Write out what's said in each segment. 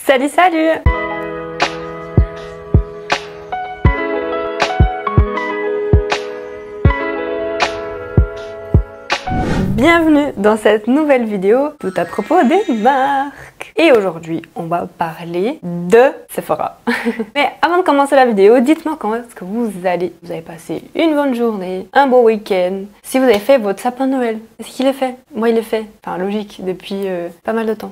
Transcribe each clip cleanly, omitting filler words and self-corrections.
Salut, salut! Bienvenue dans cette nouvelle vidéo tout à propos des marques. Et aujourd'hui, on va parler de Sephora. Mais avant de commencer la vidéo, dites-moi comment est-ce que vous allez. Vous avez passé une bonne journée, un beau week-end. Si vous avez fait votre sapin de Noël, est-ce qu'il est fait? Moi, il est fait. Enfin, logique, depuis pas mal de temps.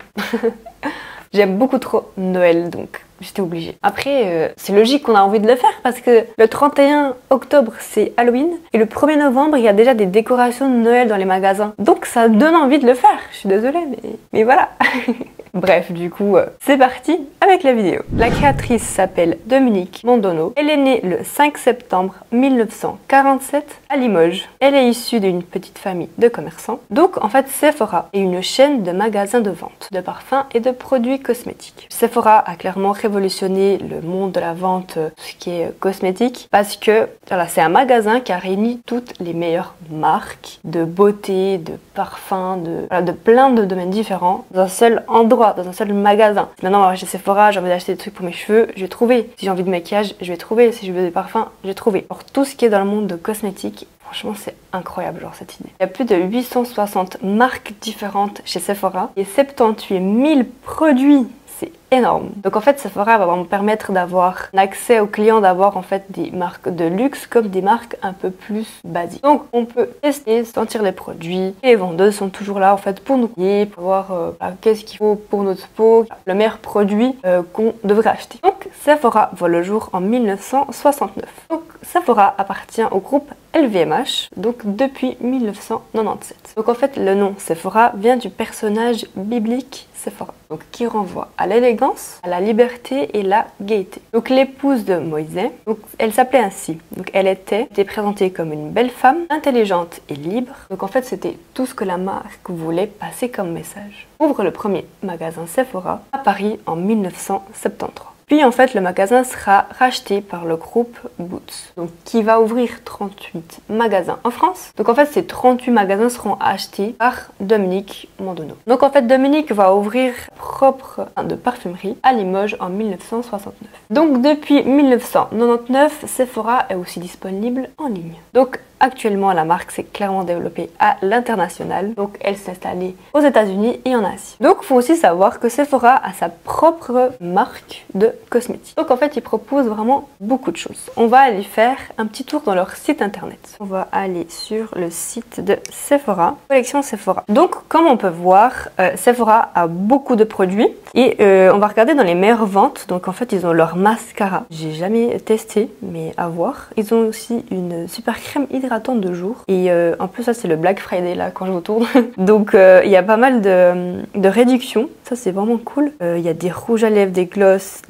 J'aime beaucoup trop Noël, donc j'étais obligée. Après, c'est logique qu'on a envie de le faire parce que le 31 octobre, c'est Halloween. Et le 1er novembre, il y a déjà des décorations de Noël dans les magasins. Donc ça donne envie de le faire. Je suis désolée, mais voilà. Bref, du coup, c'est parti avec la vidéo. La créatrice s'appelle Dominique Mondonneau. Elle est née le 5 septembre 1947 à Limoges. Elle est issue d'une petite famille de commerçants. Donc, en fait, Sephora est une chaîne de magasins de vente de parfums et de produits cosmétiques. Sephora a clairement révolutionné le monde de la vente, tout ce qui est cosmétique, parce que voilà, c'est un magasin qui a réuni toutes les meilleures marques de beauté, de parfums, de plein de domaines différents dans un seul endroit, dans un seul magasin. Maintenant, on va chez Sephora, j'ai envie d'acheter des trucs pour mes cheveux, je vais trouver. Si j'ai envie de maquillage, je vais trouver. Si je veux des parfums, je vais trouver. Alors, tout ce qui est dans le monde de cosmétique, franchement, c'est incroyable, genre, cette idée. Il y a plus de 860 marques différentes chez Sephora et 78 000 produits. C'est énorme. Donc en fait, Sephora va vraiment permettre d'avoir un accès aux clients, d'avoir en fait des marques de luxe comme des marques un peu plus basiques. Donc on peut tester, sentir les produits. Et les vendeuses sont toujours là en fait pour nous guider, pour voir qu'est-ce qu'il faut pour notre peau, le meilleur produit qu'on devrait acheter. Donc Sephora voit le jour en 1969. Donc Sephora appartient au groupe LVMH, donc depuis 1997. Donc en fait, le nom Sephora vient du personnage biblique Sephora, donc qui renvoie à l'élégance, à la liberté et la gaieté. Donc l'épouse de Moïse, donc elle s'appelait ainsi. Donc elle était présentée comme une belle femme, intelligente et libre. Donc en fait, c'était tout ce que la marque voulait passer comme message. Ouvre le premier magasin Sephora à Paris en 1973. Puis en fait, le magasin sera racheté par le groupe Boots, donc qui va ouvrir 38 magasins en France. Donc en fait, ces 38 magasins seront achetés par Dominique Mondonneau. Donc en fait, Dominique va ouvrir propre de parfumerie à Limoges en 1969. Donc depuis 1999, Sephora est aussi disponible en ligne. Donc actuellement, la marque s'est clairement développée à l'international. Donc elle s'est installée aux États-Unis et en Asie. Donc il faut aussi savoir que Sephora a sa propre marque de cosmétiques. Donc en fait, ils proposent vraiment beaucoup de choses. On va aller faire un petit tour dans leur site internet. On va aller sur le site de Sephora, collection Sephora. Donc comme on peut voir, Sephora a beaucoup de produits et on va regarder dans les meilleures ventes. Donc en fait, ils ont leur mascara. J'ai jamais testé, mais à voir. Ils ont aussi une super crème hydratante de jour. Et en plus, ça c'est le Black Friday là quand je retourne. Donc il y a pas mal de réductions. Ça c'est vraiment cool. Il y a des rouges à lèvres, des glosses,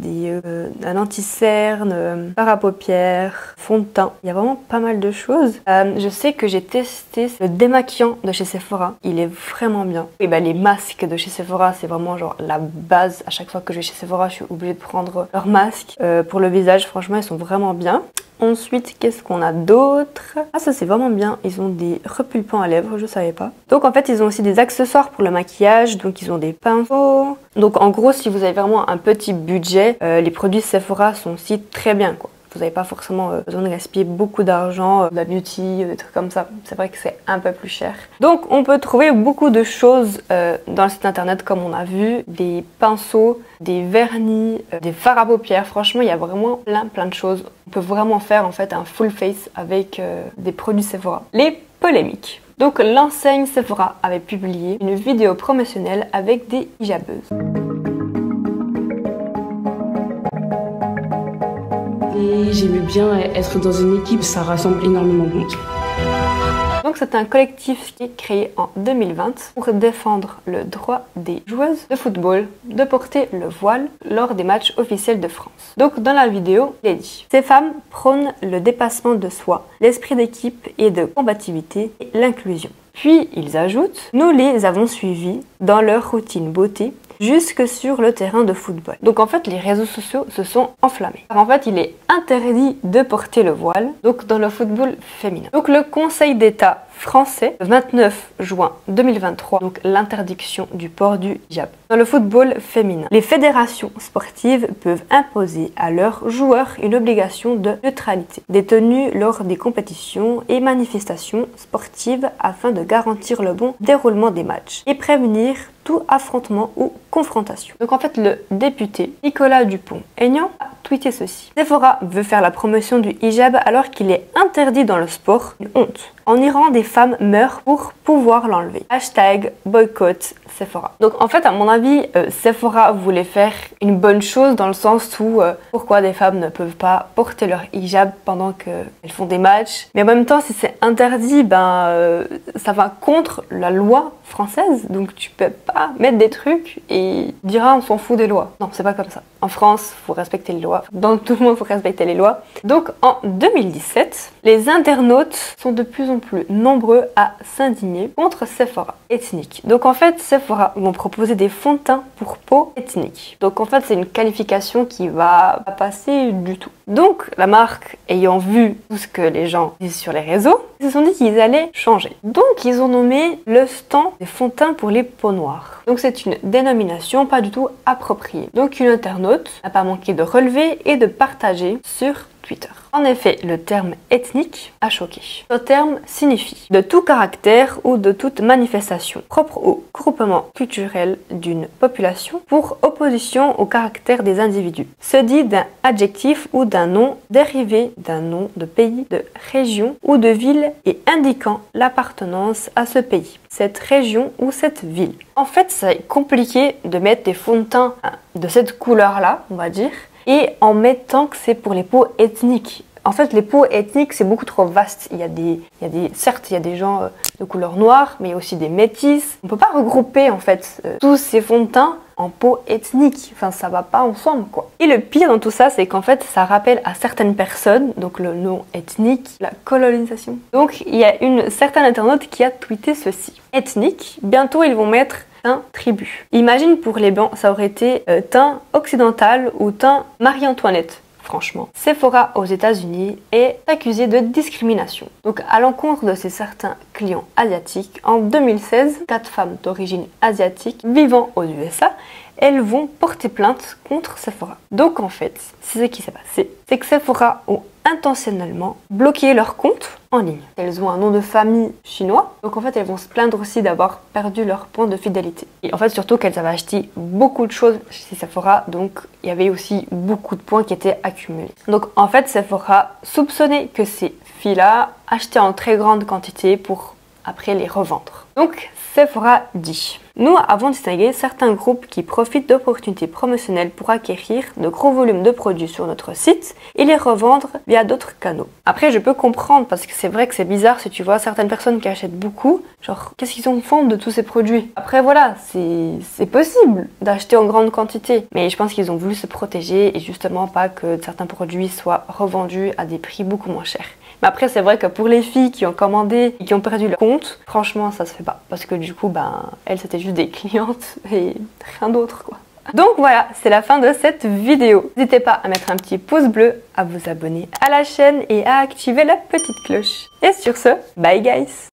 un anti-cerne, fard à paupières, fond de teint. Il y a vraiment pas mal de choses. Je sais que j'ai testé le démaquillant de chez Sephora. Il est vraiment bien. Et ben les masques de chez Sephora, c'est vraiment genre la base. À chaque fois que je vais chez Sephora, je suis obligée de prendre leurs masques. Pour le visage, franchement, ils sont vraiment bien. Ensuite, qu'est-ce qu'on a d'autre? Ah, ça c'est vraiment bien. Ils ont des repulpants à lèvres, je savais pas. Donc en fait, ils ont aussi des accessoires pour le maquillage. Donc ils ont des pinceaux. Donc en gros, si vous avez vraiment un petit budget, les produits Sephora sont aussi très bien, quoi. Vous n'avez pas forcément besoin de gaspiller beaucoup d'argent, de la beauty, des trucs comme ça. C'est vrai que c'est un peu plus cher. Donc on peut trouver beaucoup de choses dans le site internet comme on a vu. Des pinceaux, des vernis, des fards à paupières. Franchement, il y a vraiment plein de choses. On peut vraiment faire en fait un full face avec des produits Sephora. Les polémiques. Donc l'enseigne Sephora avait publié une vidéo promotionnelle avec des hijabeuses. Et j'aimais bien être dans une équipe, ça rassemble énormément de monde. Donc c'est un collectif qui est créé en 2020 pour défendre le droit des joueuses de football de porter le voile lors des matchs officiels de France. Donc dans la vidéo, il est dit: ces femmes prônent le dépassement de soi, l'esprit d'équipe et de combativité et l'inclusion. Puis ils ajoutent: nous les avons suivies dans leur routine beauté jusque sur le terrain de football. Donc en fait, les réseaux sociaux se sont enflammés. En fait, il est interdit de porter le voile, donc dans le football féminin. Donc le Conseil d'État français le 29 juin 2023, donc l'interdiction du port du hijab. Dans le football féminin, les fédérations sportives peuvent imposer à leurs joueurs une obligation de neutralité des tenues lors des compétitions et manifestations sportives afin de garantir le bon déroulement des matchs et prévenir tout affrontement ou confrontation. Donc en fait, le député Nicolas Dupont-Aignan a tweeté ceci. Sephora veut faire la promotion du hijab alors qu'il est interdit dans le sport. Une honte. En Iran, des femmes meurent pour pouvoir l'enlever. Hashtag boycott Sephora. Donc en fait, à mon avis, Sephora voulait faire une bonne chose dans le sens où pourquoi des femmes ne peuvent pas porter leur hijab pendant qu'elles font des matchs. Mais en même temps, si c'est interdit, ça va contre la loi française. Donc tu peux pas mettre des trucs et dire on s'en fout des lois. Non, c'est pas comme ça. En France, faut respecter les lois. Dans tout le monde, faut respecter les lois. Donc en 2017, les internautes sont de plus en plus nombreux à s'indigner contre Sephora ethnique. Donc en fait, Sephora vont proposer des fonds de teint pour peau ethnique. Donc en fait, c'est une qualification qui va pas passer du tout. Donc la marque, ayant vu tout ce que les gens disent sur les réseaux, ils se sont dit qu'ils allaient changer. Donc ils ont nommé le stand des fonds de teint pour les peaux noires. Donc c'est une dénomination pas du tout appropriée. Donc une internaute n'a pas manqué de relever et de partager sur Twitter. En effet, le terme ethnique a choqué. Ce terme signifie de tout caractère ou de toute manifestation propre au groupement culturel d'une population pour opposition au caractère des individus. Se dit d'un adjectif ou d'un nom dérivé d'un nom de pays, de région ou de ville et indiquant l'appartenance à ce pays, cette région ou cette ville. En fait, c'est compliqué de mettre des fonds de teint de cette couleur-là, on va dire, et en mettant que c'est pour les peaux ethniques. En fait, les peaux ethniques, c'est beaucoup trop vaste. Certes, il y a des gens de couleur noire, mais il y a aussi des métis. On peut pas regrouper, en fait, tous ces fonds de teint en peau ethnique. Enfin, ça va pas ensemble, quoi. Et le pire dans tout ça, c'est qu'en fait, ça rappelle à certaines personnes, donc le nom ethnique, la colonisation. Donc, il y a une certaine internaute qui a tweeté ceci. Ethnique, bientôt ils vont mettre teint tribu. Imagine pour les blancs, ça aurait été teint occidental ou teint Marie-Antoinette. Franchement, Sephora aux États-Unis est accusée de discrimination. Donc à l'encontre de ces certains clients asiatiques, en 2016, 4 femmes d'origine asiatique vivant aux USA, elles vont porter plainte contre Sephora. Donc en fait, c'est ce qui s'est passé, c'est que Sephora ont intentionnellement bloqué leur compte en ligne. Elles ont un nom de famille chinois, donc en fait elles vont se plaindre aussi d'avoir perdu leur point de fidélité. Et en fait surtout qu'elles avaient acheté beaucoup de choses chez Sephora, donc il y avait aussi beaucoup de points qui étaient accumulés. Donc en fait Sephora soupçonnait que ces filles-là achetaient en très grande quantité pour après les revendre. Donc Sephora dit: nous avons distingué certains groupes qui profitent d'opportunités promotionnelles pour acquérir de gros volumes de produits sur notre site et les revendre via d'autres canaux. Après, je peux comprendre parce que c'est vrai que c'est bizarre si tu vois certaines personnes qui achètent beaucoup, genre qu'est-ce qu'ils en font de tous ces produits? Après voilà, c'est possible d'acheter en grande quantité, mais je pense qu'ils ont voulu se protéger et justement pas que certains produits soient revendus à des prix beaucoup moins chers. Mais après, c'est vrai que pour les filles qui ont commandé et qui ont perdu leur compte, franchement, ça se fait pas. Parce que du coup, elles, c'était juste des clientes et rien d'autre, quoi. Donc voilà, c'est la fin de cette vidéo. N'hésitez pas à mettre un petit pouce bleu, à vous abonner à la chaîne et à activer la petite cloche. Et sur ce, bye guys!